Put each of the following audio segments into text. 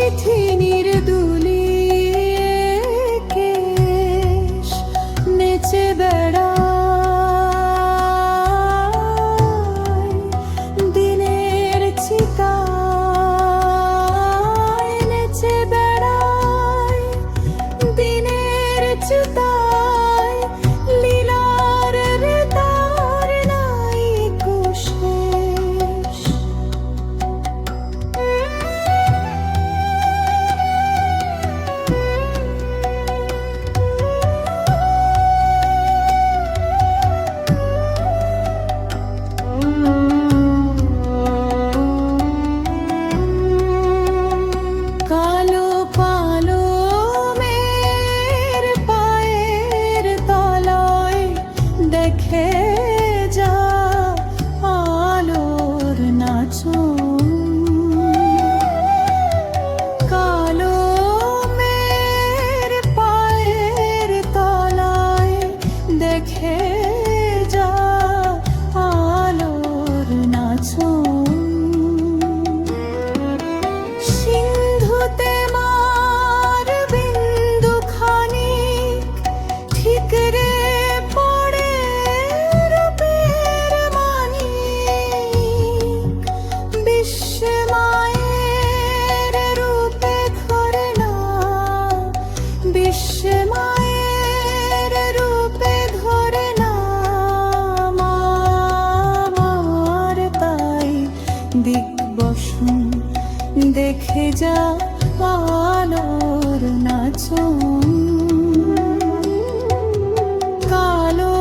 চিঠি নির্দুলিয়ে কেশ নেচে বেড়ায় দিনের চিতায়, নেচে বেড়ায় দিনের চিতায়, লীলার রে তার নাই কোশেষ। কালো পালমের পায়ের তলায় দেখে যা আলোর নাচন। কালো মের পায়ের তলায় দেখে যা আলোর নাচন। সিন্ধুতে মার বিন্দু খানিক ঠিক রে পড়ে রূপের মানিক। বিস্ময়ের রূপে ধরে না, বিস্ময়ের রূপে ধরে না আমার তাই দিগ্বসন। দেখে যা আলোর নাচন। কালো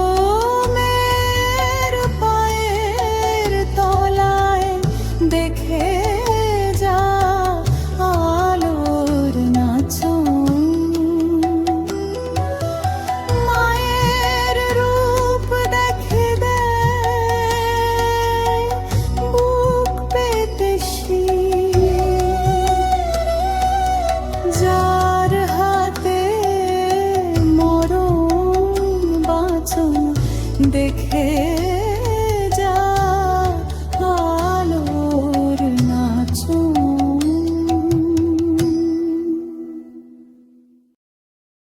মের পায়ের তলায় দেখে যা আলোর নাচন। মায়ের রূপ দেখে দেয় বুক পেতে যার হাতে মরণ বাঁচন দেখে